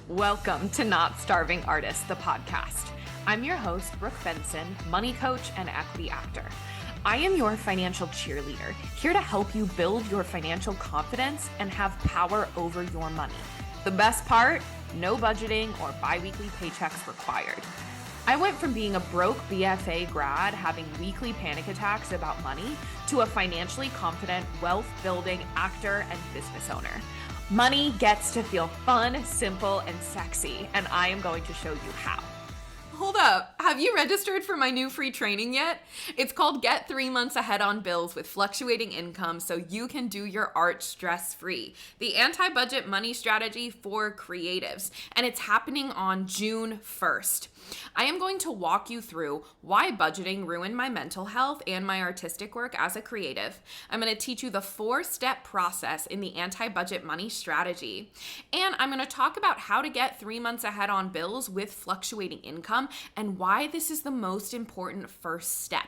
Welcome to Not Starving Artist, the podcast. I'm your host, Brooke Benson, money coach and equity actor. I am your financial cheerleader, here to help you build your financial confidence and have power over your money. The best part, no budgeting or bi-weekly paychecks required. I went from being a broke BFA grad having weekly panic attacks about money to a financially confident, wealth-building actor and business owner. Money gets to feel fun, simple, and sexy, and I am going to show you how. Hold up, have you registered for my new free training yet? It's called Get 3 Months Ahead on Bills with Fluctuating Income so you can do your art stress-free. The anti-budget money strategy for creatives, and it's happening on June 1st. I am going to walk you through why budgeting ruined my mental health and my artistic work as a creative. I'm going to teach you the 4-step process in the anti-budget money strategy. And I'm going to talk about how to get 3 months ahead on bills with fluctuating income and why this is the most important first step.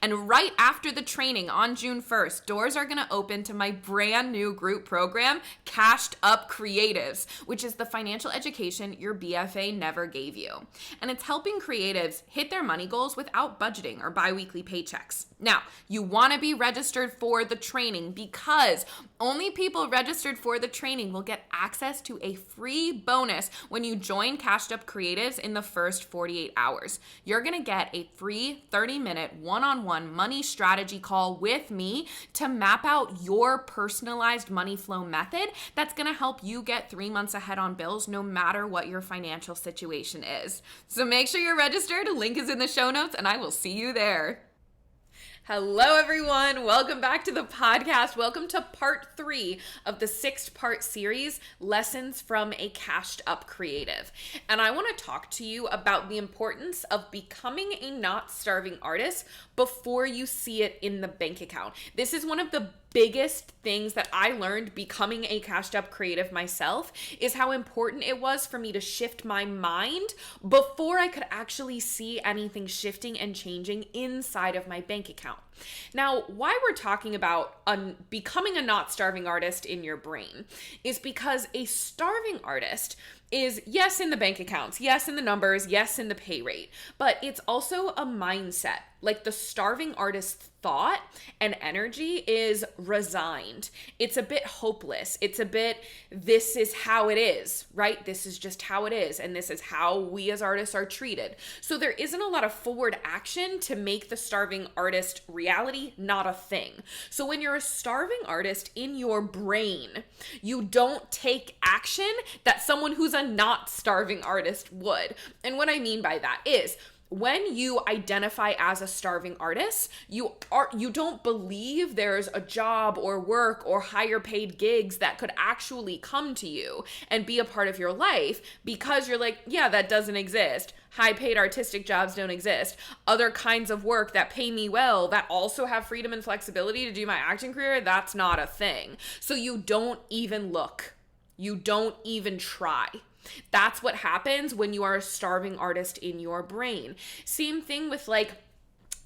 And right after the training on June 1st, doors are going to open to my brand new group program, Cashed Up Creatives, which is the financial education your BFA never gave you. And it's helping creatives hit their money goals without budgeting or bi-weekly paychecks. Now, you want to be registered for the training because only people registered for the training will get access to a free bonus when you join Cashed Up Creatives in the first 48 hours. You're going to get a free 30-minute one-on-one money strategy call with me to map out your personalized money flow method that's going to help you get 3 months ahead on bills no matter what your financial situation is. So make sure you're registered. Link is in the show notes and I will see you there. Hello, everyone. Welcome back to the podcast. Welcome to part 3 of the 6-part series, Lessons from a Cashed Up Creative. And I want to talk to you about the importance of becoming a not starving artist before you see it in the bank account. This is one of the biggest things that I learned becoming a cashed up creative myself is how important it was for me to shift my mind before I could actually see anything shifting and changing inside of my bank account. Now, why we're talking about becoming a not starving artist in your brain is because a starving artist is yes in the bank accounts, yes in the numbers, yes in the pay rate, but it's also a mindset. Like the starving artist thought and energy is resigned. It's a bit hopeless. It's a bit, this is how it is, right? This is just how it is. And this is how we as artists are treated. So there isn't a lot of forward action to make the starving artist reality not a thing. So when you're a starving artist in your brain, you don't take action that someone who's a not starving artist would. And what I mean by that is, when you identify as a starving artist, you don't believe there's a job or work or higher paid gigs that could actually come to you and be a part of your life because you're like, yeah, that doesn't exist. High paid artistic jobs don't exist. Other kinds of work that pay me well, that also have freedom and flexibility to do my acting career, that's not a thing. So you don't even look. You don't even try. That's what happens when you are a starving artist in your brain. Same thing with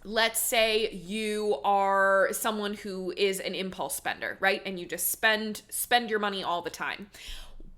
let's say you are someone who is an impulse spender, right? And you just spend your money all the time.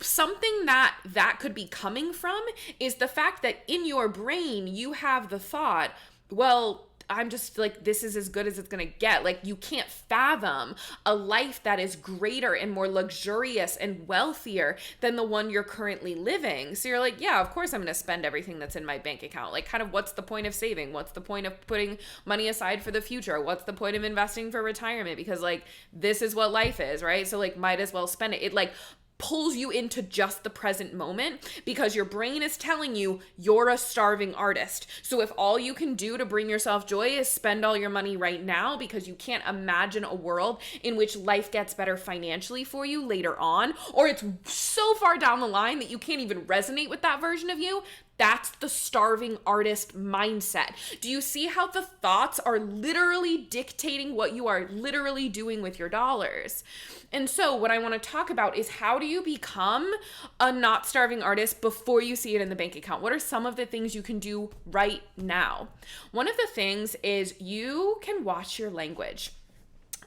Something that could be coming from is the fact that in your brain, you have the thought, well, I'm just like, this is as good as it's going to get. Like, you can't fathom a life that is greater and more luxurious and wealthier than the one you're currently living. So you're like, yeah, of course I'm going to spend everything that's in my bank account. Like, kind of, what's the point of saving? What's the point of putting money aside for the future? What's the point of investing for retirement? Because this is what life is, right? So might as well spend it. It pulls you into just the present moment because your brain is telling you you're a starving artist. So if all you can do to bring yourself joy is spend all your money right now because you can't imagine a world in which life gets better financially for you later on, or it's so far down the line that you can't even resonate with that version of you, that's the starving artist mindset. Do you see how the thoughts are literally dictating what you are literally doing with your dollars? And so what I want to talk about is, how do you become a not starving artist before you see it in the bank account? What are some of the things you can do right now? One of the things is you can watch your language.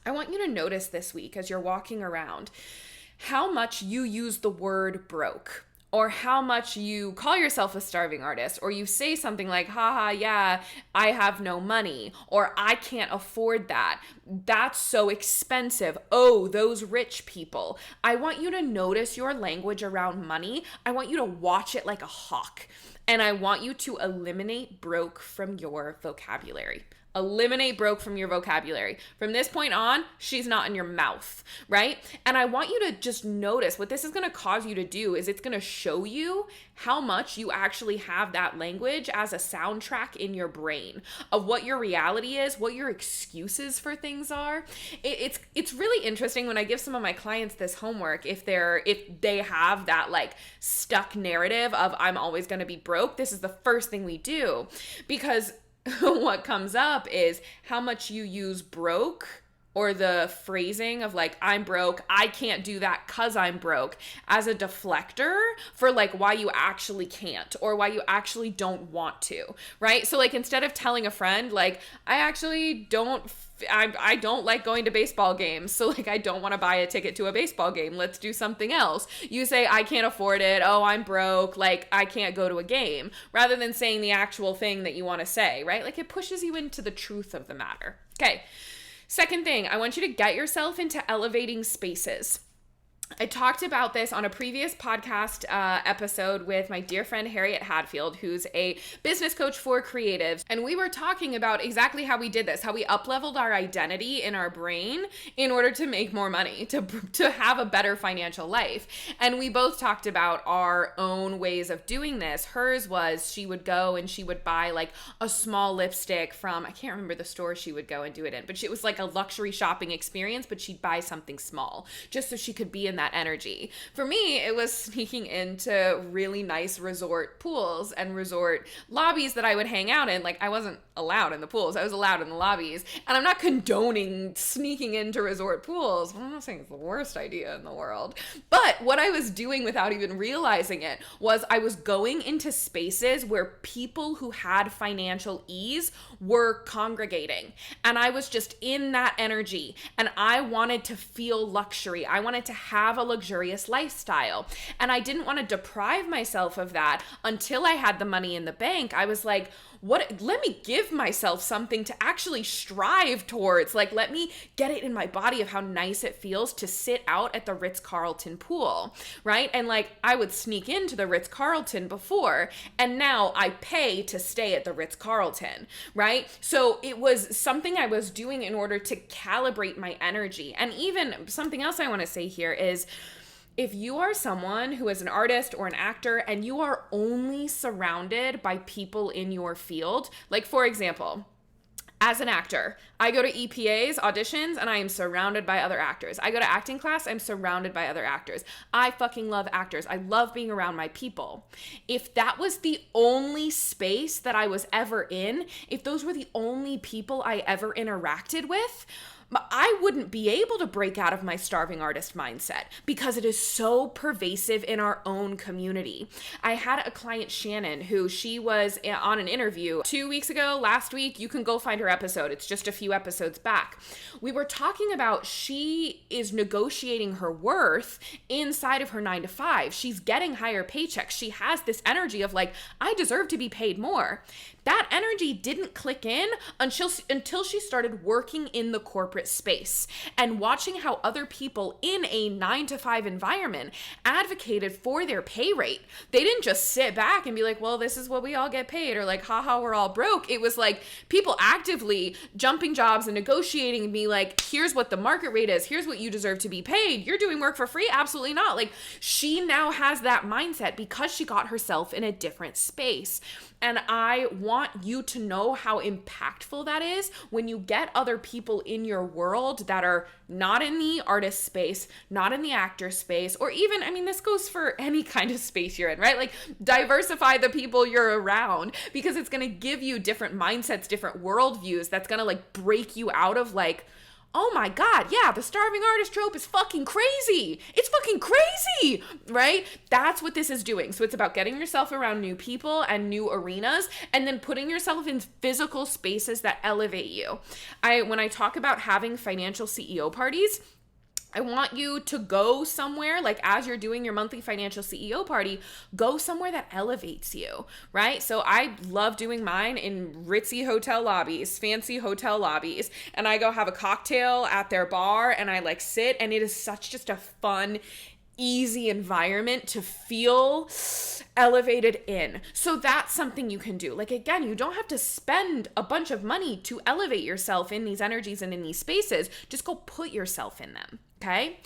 I want you to notice this week as you're walking around how much you use the word broke or how much you call yourself a starving artist, or you say something like, haha, yeah, I have no money, or I can't afford that. That's so expensive. Oh, those rich people. I want you to notice your language around money. I want you to watch it like a hawk. And I want you to eliminate broke from your vocabulary. Eliminate broke from your vocabulary. From this point on, she's not in your mouth, right? And I want you to just notice what this is going to cause you to do is it's going to show you how much you actually have that language as a soundtrack in your brain of what your reality is, what your excuses for things are. It's really interesting when I give some of my clients this homework, if they have that like stuck narrative of I'm always going to be broke, this is the first thing we do, because what comes up is how much you use broke, or the phrasing of like, I'm broke, I can't do that cause I'm broke, as a deflector for like why you actually can't or why you actually don't want to, right? So like instead of telling a friend like, I don't like going to baseball games, so like I don't want to buy a ticket to a baseball game, let's do something else. You say, I can't afford it, oh, I'm broke, like I can't go to a game, rather than saying the actual thing that you want to say, right? Like it pushes you into the truth of the matter. Okay. Second thing, I want you to get yourself into elevating spaces. I talked about this on a previous podcast episode with my dear friend Harriet Hadfield, who's a business coach for creatives. And we were talking about exactly how we did this, how we up-leveled our identity in our brain in order to make more money, to have a better financial life. And we both talked about our own ways of doing this. Hers was she would go and she would buy like a small lipstick from, I can't remember the store she would go and do it in, but it was like a luxury shopping experience, but she'd buy something small just so she could be in that energy. For me, it was sneaking into really nice resort pools and resort lobbies that I would hang out in. Like I wasn't allowed in the pools, I was allowed in the lobbies. And I'm not condoning sneaking into resort pools. I'm not saying it's the worst idea in the world. But what I was doing without even realizing it was I was going into spaces where people who had financial ease were congregating. And I was just in that energy. And I wanted to feel luxury. I wanted to have a luxurious lifestyle. And I didn't want to deprive myself of that until I had the money in the bank. I was like, let me give myself something to actually strive towards. Like, let me get it in my body of how nice it feels to sit out at the Ritz-Carlton pool, right? And like, I would sneak into the Ritz-Carlton before, and now I pay to stay at the Ritz-Carlton, right? So it was something I was doing in order to calibrate my energy. And even something else I want to say here is, if you are someone who is an artist or an actor and you are only surrounded by people in your field, like for example, as an actor, I go to EPAs, auditions, and I am surrounded by other actors. I go to acting class, I'm surrounded by other actors. I fucking love actors. I love being around my people. If that was the only space that I was ever in, if those were the only people I ever interacted with, I wouldn't be able to break out of my starving artist mindset because it is so pervasive in our own community. I had a client, Shannon, who she was on an interview 2 weeks ago, last week. You can go find her episode. It's just a few episodes back. We were talking about she is negotiating her worth inside of her 9-to-5. She's getting higher paychecks. She has this energy of like, I deserve to be paid more. That energy didn't click in until she started working in the corporate space and watching how other people in a 9-to-5 environment advocated for their pay rate. They didn't just sit back and be like, well, this is what we all get paid, or like, haha, we're all broke. It was like people actively jumping jobs and negotiating and be like, here's what the market rate is. Here's what you deserve to be paid. You're doing work for free? Absolutely not. Like, she now has that mindset because she got herself in a different space. And I want you to know how impactful that is when you get other people in your world that are not in the artist space, not in the actor space, or even, I mean, this goes for any kind of space you're in, right? Like, diversify the people you're around because it's going to give you different mindsets, different worldviews that's going to like break you out of like, oh my God, yeah, the starving artist trope is fucking crazy. It's fucking crazy, right? That's what this is doing. So it's about getting yourself around new people and new arenas and then putting yourself in physical spaces that elevate you. When I talk about having financial CEO parties, I want you to go somewhere, like as you're doing your monthly financial CEO party, go somewhere that elevates you, right? So I love doing mine in ritzy hotel lobbies, fancy hotel lobbies, and I go have a cocktail at their bar and I like sit, and it is such just a fun, easy environment to feel elevated in. So that's something you can do. Like, again, you don't have to spend a bunch of money to elevate yourself in these energies and in these spaces. Just go put yourself in them. Okay.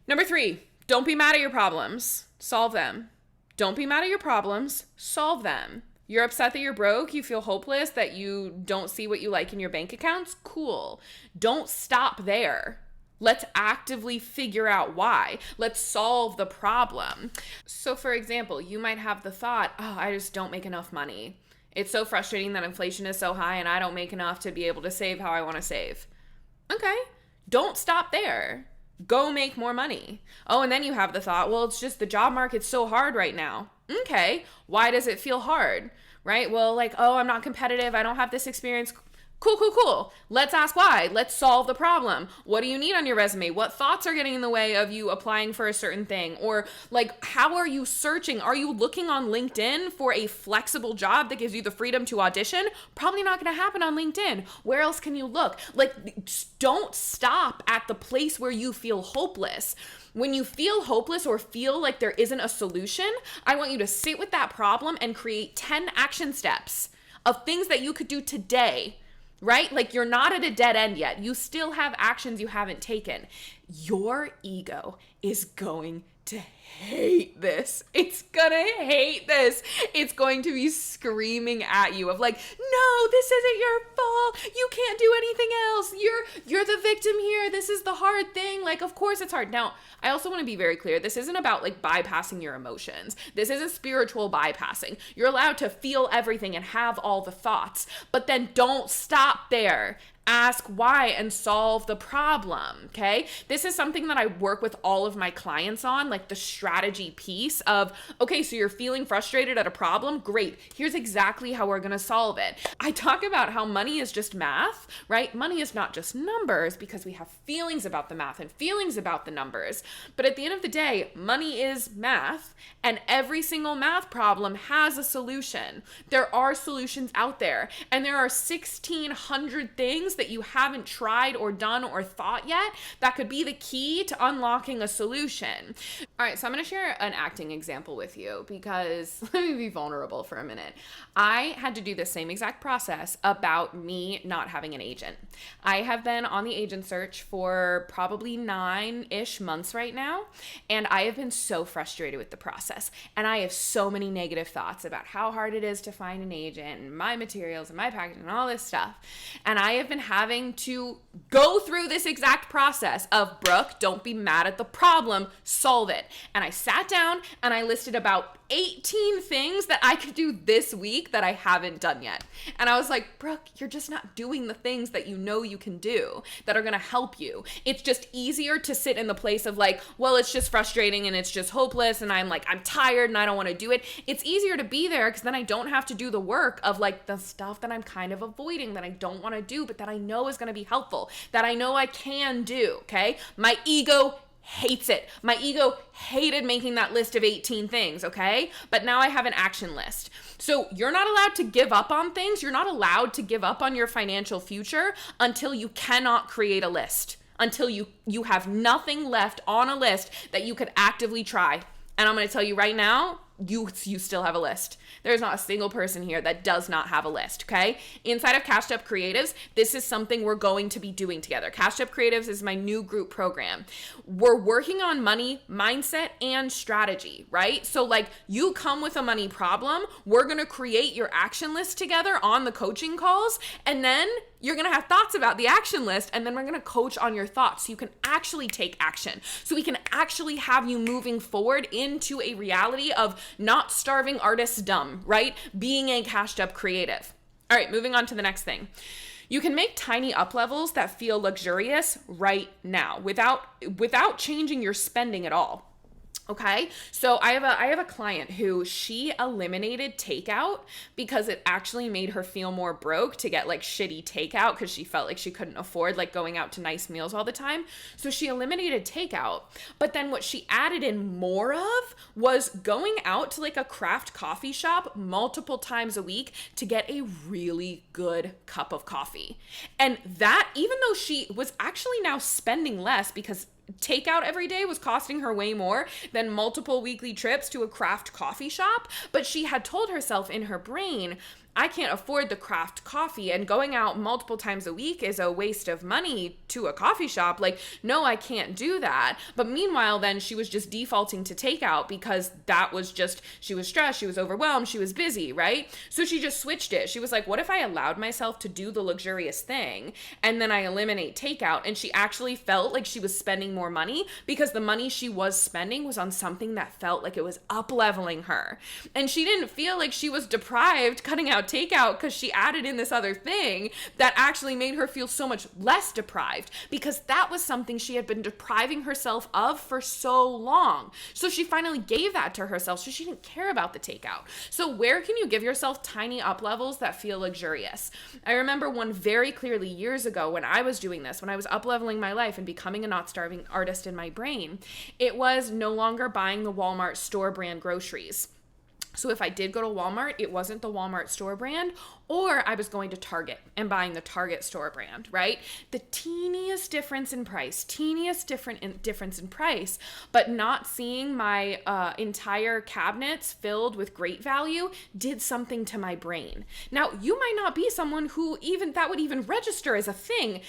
Number 3, don't be mad at your problems. Solve them. Don't be mad at your problems. Solve them. You're upset that you're broke. You feel hopeless that you don't see what you like in your bank accounts. Cool. Don't stop there. Let's actively figure out why. Let's solve the problem. So for example, you might have the thought, oh, I just don't make enough money. It's so frustrating that inflation is so high and I don't make enough to be able to save how I want to save. Okay, don't stop there. Go make more money. Oh, and then you have the thought, well, it's just the job market's so hard right now. Okay, why does it feel hard? Right? Well, like, oh, I'm not competitive. I don't have this experience. Cool. Let's ask why. Let's solve the problem. What do you need on your resume? What thoughts are getting in the way of you applying for a certain thing? Or like, how are you searching? Are you looking on LinkedIn for a flexible job that gives you the freedom to audition? Probably not going to happen on LinkedIn. Where else can you look? Like, don't stop at the place where you feel hopeless. When you feel hopeless or feel like there isn't a solution, I want you to sit with that problem and create 10 action steps of things that you could do today. Right? Like, you're not at a dead end yet. You still have actions you haven't taken. Your ego is going to hate this. It's gonna hate this. It's going to be screaming at you of like, no, this isn't your fault. You can't do anything else. You're the victim here. This is the hard thing. Like, of course it's hard. Now, I also want to be very clear. This isn't about like bypassing your emotions. This isn't spiritual bypassing. You're allowed to feel everything and have all the thoughts, but then don't stop there. Ask why and solve the problem, okay? This is something that I work with all of my clients on, like the strategy piece of, okay, so you're feeling frustrated at a problem? Great. Here's exactly how we're gonna solve it. I talk about how money is just math, right? Money is not just numbers because we have feelings about the math and feelings about the numbers. But at the end of the day, money is math, and every single math problem has a solution. There are solutions out there, and there are 1,600 things that you haven't tried or done or thought yet that could be the key to unlocking a solution. All right, so I'm going to share an acting example with you because let me be vulnerable for a minute. I had to do the same exact process about me not having an agent. I have been on the agent search for probably 9-ish months right now, and I have been so frustrated with the process. And I have so many negative thoughts about how hard it is to find an agent and my materials and my packaging and all this stuff. And I have been having to go through this exact process of, Brooke, don't be mad at the problem, solve it. And I sat down and I listed about 18 things that I could do this week that I haven't done yet. And I was like, Brooke, you're just not doing the things that you know you can do that are gonna help you. It's just easier to sit in the place of like, well, it's just frustrating and it's just hopeless and I'm tired and I don't wanna do it. It's easier to be there because then I don't have to do the work of like the stuff that I'm kind of avoiding, that I don't wanna do, but that I know is gonna be helpful, that I know I can do, okay? My ego hates it. My ego hated making that list of 18 things, okay? But now I have an action list. So you're not allowed to give up on things. You're not allowed to give up on your financial future until you cannot create a list, until you have nothing left on a list that you could actively try. And I'm going to tell you right now, you still have a list. There's not a single person here that does not have a list, okay? Inside of Cashed Up Creatives, this is something we're going to be doing together. Cashed Up Creatives is my new group program. We're working on money, mindset, and strategy, right? So like, you come with a money problem, we're gonna create your action list together on the coaching calls, and then you're gonna have thoughts about the action list, and then we're gonna coach on your thoughts so you can actually take action. So we can actually have you moving forward into a reality of not starving artists dumb, right? Being a cashed up creative. All right, moving on to the next thing. You can make tiny up levels that feel luxurious right now without changing your spending at all. Okay, so I have a client who she eliminated takeout because it actually made her feel more broke to get like shitty takeout because she felt like she couldn't afford like going out to nice meals all the time. So she eliminated takeout. But then what she added in more of was going out to like a craft coffee shop multiple times a week to get a really good cup of coffee. And that, even though she was actually now spending less because takeout every day was costing her way more than multiple weekly trips to a craft coffee shop, but she had told herself in her brain, I can't afford the craft coffee, and going out multiple times a week is a waste of money to a coffee shop. Like, no, I can't do that. But meanwhile, then she was just defaulting to takeout because that was just, she was stressed, she was overwhelmed, she was busy, right? So she just switched it. She was like, what if I allowed myself to do the luxurious thing and then I eliminate takeout? And she actually felt like she was spending more money because the money she was spending was on something that felt like it was up leveling her. And she didn't feel like she was deprived cutting out takeout because she added in this other thing that actually made her feel so much less deprived, because that was something she had been depriving herself of for so long. So she finally gave that to herself, so she didn't care about the takeout. So where can you give yourself tiny up levels that feel luxurious? I remember one very clearly years ago when I was doing this, when I was up leveling my life and becoming a not starving artist in my brain. It was no longer buying the Walmart store brand groceries. So if I did go to Walmart, it wasn't the Walmart store brand, or I was going to Target and buying the Target store brand, right? The teeniest difference in price, difference in price, but not seeing my entire cabinets filled with great value did something to my brain. Now, you might not be someone who even that would even register as a thing.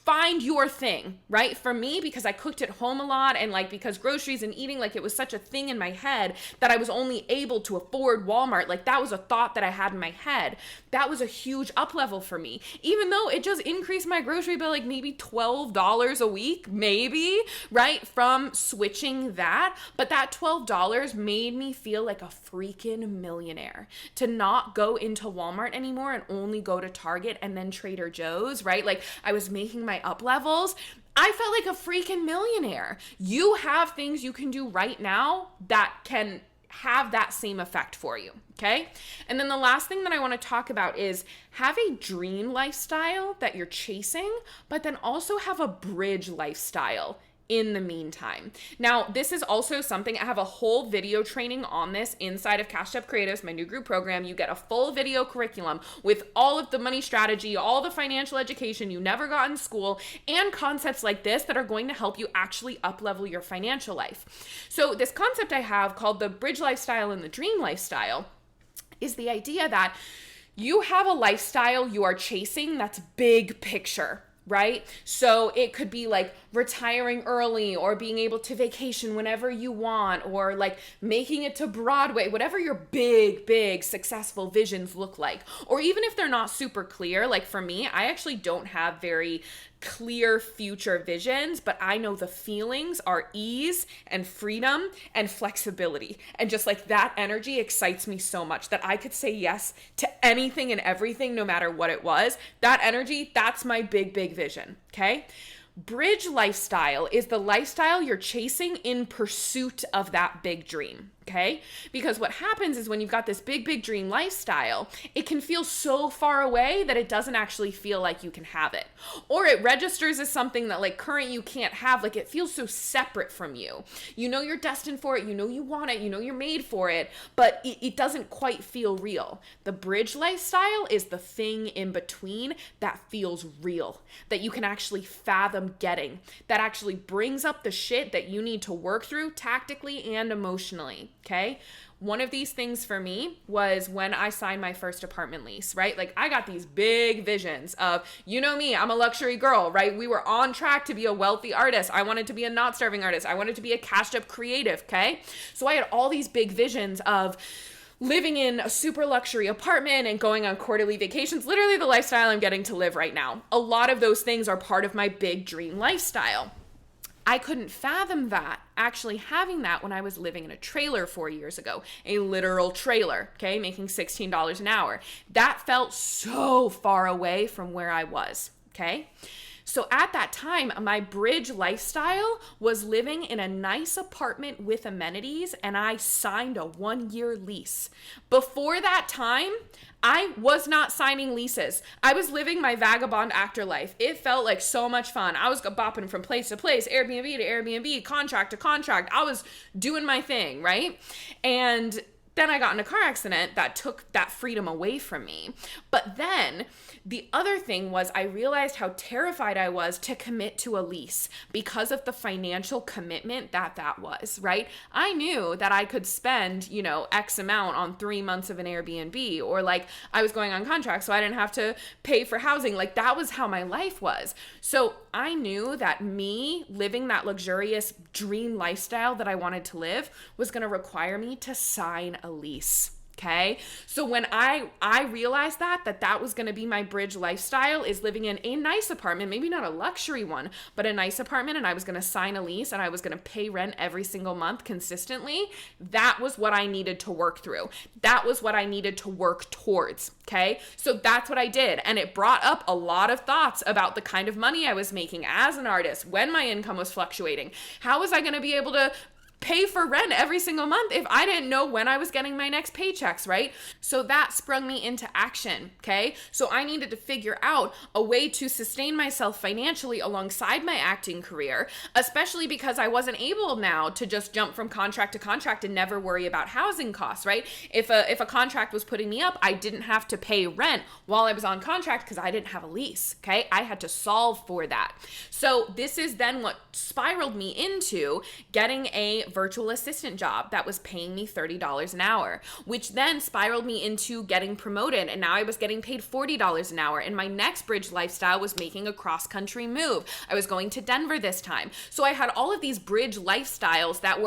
Find your thing, right? For me, because I cooked at home a lot, and like because groceries and eating, like it was such a thing in my head that I was only able to afford Walmart. Like that was a thought that I had in my head. That was a huge up level for me, even though it just increased my grocery bill like maybe $12 a week, maybe, right? From switching that. But that $12 made me feel like a freaking millionaire to not go into Walmart anymore and only go to Target and then Trader Joe's, right? Like I was making my up levels. I felt like a freaking millionaire. You have things you can do right now that can have that same effect for you, okay? And then the last thing that I want to talk about is have a dream lifestyle that you're chasing, but then also have a bridge lifestyle in the meantime. Now, this is also something, I have a whole video training on this inside of CASHED Creatives, my new group program. You get a full video curriculum with all of the money strategy, all the financial education you never got in school, and concepts like this that are going to help you actually up-level your financial life. So this concept I have called the bridge lifestyle and the dream lifestyle is the idea that you have a lifestyle you are chasing that's big picture, right? So it could be like retiring early or being able to vacation whenever you want, or like making it to Broadway, whatever your big successful visions look like. Or even if they're not super clear, like for me, I actually don't have very clear future visions, but I know the feelings are ease and freedom and flexibility. And just like that energy excites me so much that I could say yes to anything and everything, no matter what it was. That energy, that's my big vision, okay? Bridge lifestyle is the lifestyle you're chasing in pursuit of that big dream, okay? Because what happens is when you've got this big dream lifestyle, it can feel so far away that it doesn't actually feel like you can have it. Or it registers as something that like current you can't have, like it feels so separate from you. You know you're destined for it, you know you want it, you know you're made for it, but it doesn't quite feel real. The bridge lifestyle is the thing in between that feels real, that you can actually fathom getting, that actually brings up the shit that you need to work through tactically and emotionally, okay? One of these things for me was when I signed my first apartment lease, right? Like I got these big visions of, you know me, I'm a luxury girl, right? We were on track to be a wealthy artist. I wanted to be a not starving artist. I wanted to be a cashed up creative, okay? So I had all these big visions of living in a super luxury apartment and going on quarterly vacations, literally the lifestyle I'm getting to live right now. A lot of those things are part of my big dream lifestyle. I couldn't fathom that, actually having that when I was living in a trailer 4 years ago, a literal trailer, okay, making $16 an hour. That felt so far away from where I was, okay? So at that time, my bridge lifestyle was living in a nice apartment with amenities, and I signed a 1-year lease. Before that time, I was not signing leases. I was living my vagabond actor life. It felt like so much fun. I was bopping from place to place, Airbnb to Airbnb, contract to contract. I was doing my thing, right? And then I got in a car accident that took that freedom away from me. But then the other thing was I realized how terrified I was to commit to a lease because of the financial commitment that was, right? I knew that I could spend, X amount on 3 months of an Airbnb, or like I was going on contract so I didn't have to pay for housing. Like that was how my life was. So I knew that me living that luxurious dream lifestyle that I wanted to live was going to require me to sign a lease. Okay. So when I realized that was going to be my bridge lifestyle, is living in a nice apartment, maybe not a luxury one, but a nice apartment, and I was going to sign a lease and I was going to pay rent every single month consistently, that was what I needed to work through. That was what I needed to work towards. Okay. So that's what I did. And it brought up a lot of thoughts about the kind of money I was making as an artist when my income was fluctuating. How was I going to be able to pay for rent every single month if I didn't know when I was getting my next paychecks, right? So that sprung me into action, okay? So I needed to figure out a way to sustain myself financially alongside my acting career, especially because I wasn't able now to just jump from contract to contract and never worry about housing costs, right? If a contract was putting me up, I didn't have to pay rent while I was on contract because I didn't have a lease, okay? I had to solve for that. So this is then what spiraled me into getting a virtual assistant job that was paying me $30 an hour, which then spiraled me into getting promoted. And now I was getting paid $40 an hour. And my next bridge lifestyle was making a cross-country move. I was going to Denver this time. So I had all of these bridge lifestyles that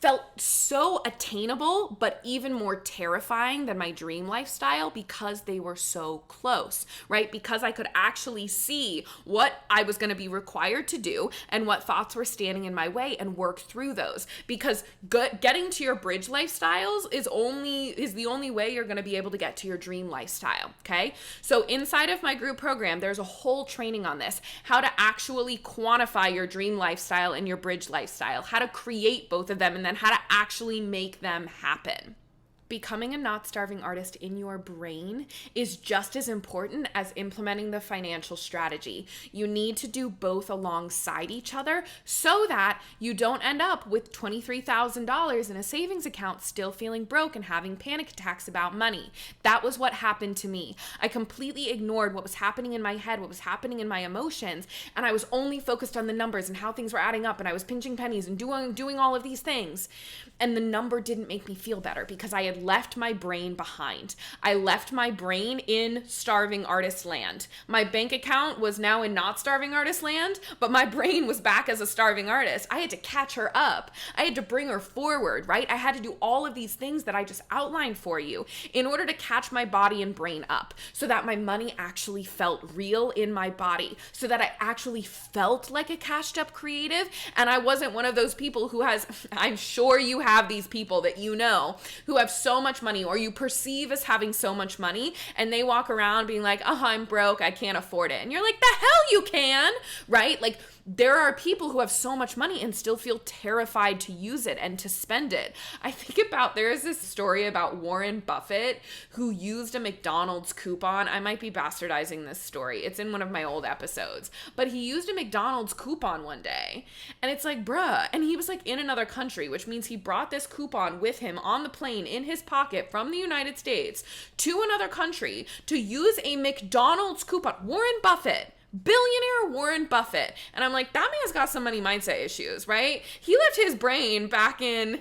felt so attainable, but even more terrifying than my dream lifestyle because they were so close, right? Because I could actually see what I was going to be required to do and what thoughts were standing in my way and work through those. Because getting to your bridge lifestyles is the only way you're going to be able to get to your dream lifestyle, okay? So inside of my group program, there's a whole training on this, how to actually quantify your dream lifestyle and your bridge lifestyle, how to create both of them, and then how to actually make them happen. Becoming a not starving artist in your brain is just as important as implementing the financial strategy. You need to do both alongside each other so that you don't end up with $23,000 in a savings account still feeling broke and having panic attacks about money. That was what happened to me. I completely ignored what was happening in my head, what was happening in my emotions, and I was only focused on the numbers and how things were adding up, and I was pinching pennies and doing all of these things. And the number didn't make me feel better because I had left my brain behind. I left my brain in starving artist land. My bank account was now in not starving artist land, but my brain was back as a starving artist. I had to catch her up. I had to bring her forward, right? I had to do all of these things that I just outlined for you in order to catch my body and brain up so that my money actually felt real in my body, so that I actually felt like a cashed up creative. And I wasn't one of those people who I'm sure you have these people that you know who have so much money, or you perceive as having so much money, and they walk around being like, oh, I'm broke, I can't afford it. And you're like, the hell you can, right? Like, there are people who have so much money and still feel terrified to use it and to spend it. I think there is this story about Warren Buffett who used a McDonald's coupon. I might be bastardizing this story. It's in one of my old episodes. But he used a McDonald's coupon one day. And it's like, bruh. And he was like in another country, which means he brought this coupon with him on the plane in his pocket from the United States to another country to use a McDonald's coupon. Warren Buffett. Billionaire Warren Buffett. And I'm like, that man's got some money mindset issues, right? He left his brain back in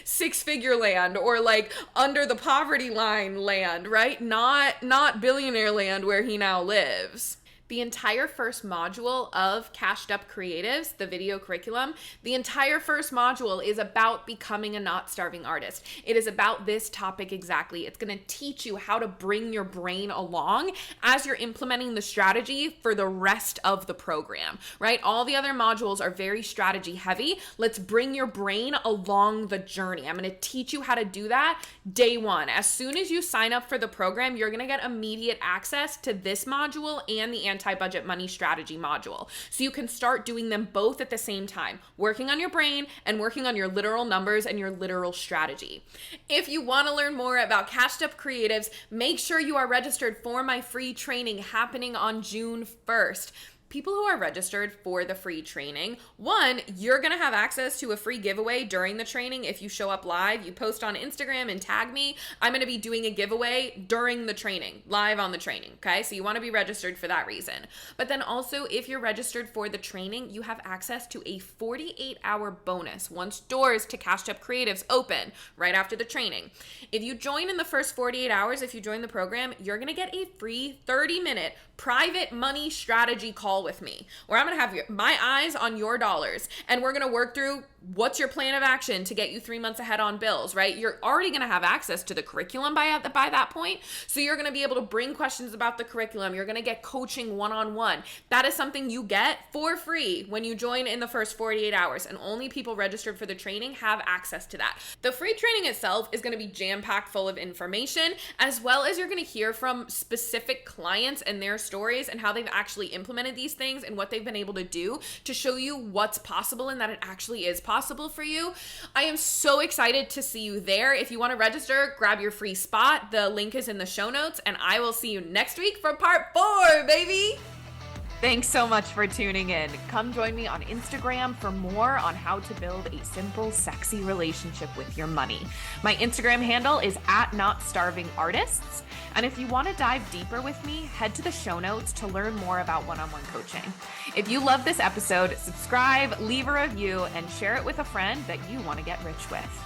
six-figure land, or like under the poverty line land, right? Not billionaire land where he now lives. The entire first module of Cashed Up Creatives, the video curriculum, the entire first module is about becoming a not starving artist. It is about this topic exactly. It's going to teach you how to bring your brain along as you're implementing the strategy for the rest of the program, right? All the other modules are very strategy heavy. Let's bring your brain along the journey. I'm going to teach you how to do that day one. As soon as you sign up for the program, you're going to get immediate access to this module and the anti-budget money strategy module. So you can start doing them both at the same time, working on your brain and working on your literal numbers and your literal strategy. If you want to learn more about Cashed Up Creatives, make sure you are registered for my free training happening on June 1st. People who are registered for the free training, one, you're going to have access to a free giveaway during the training. If you show up live, you post on Instagram and tag me, I'm going to be doing a giveaway during the training, live on the training, okay? So you want to be registered for that reason. But then also, if you're registered for the training, you have access to a 48-hour bonus once doors to Cashed Up Creatives open right after the training. If you join in the first 48 hours, if you join the program, you're going to get a free 30-minute private money strategy call with me, where I'm going to have my eyes on your dollars, and we're going to work through what's your plan of action to get you 3 months ahead on bills, right? You're already going to have access to the curriculum by that point. So you're going to be able to bring questions about the curriculum. You're going to get coaching one-on-one. That is something you get for free when you join in the first 48 hours, and only people registered for the training have access to that. The free training itself is going to be jam-packed full of information, as well as you're going to hear from specific clients and their stories and how they've actually implemented these things and what they've been able to do to show you what's possible and that it actually is possible for you. I am so excited to see you there. If you want to register, grab your free spot. The link is in the show notes, and I will see you next week for part 4, baby. Thanks so much for tuning in. Come join me on Instagram for more on how to build a simple, sexy relationship with your money. My Instagram handle is @NotStarvingArtists. And if you want to dive deeper with me, head to the show notes to learn more about one-on-one coaching. If you love this episode, subscribe, leave a review, and share it with a friend that you want to get rich with.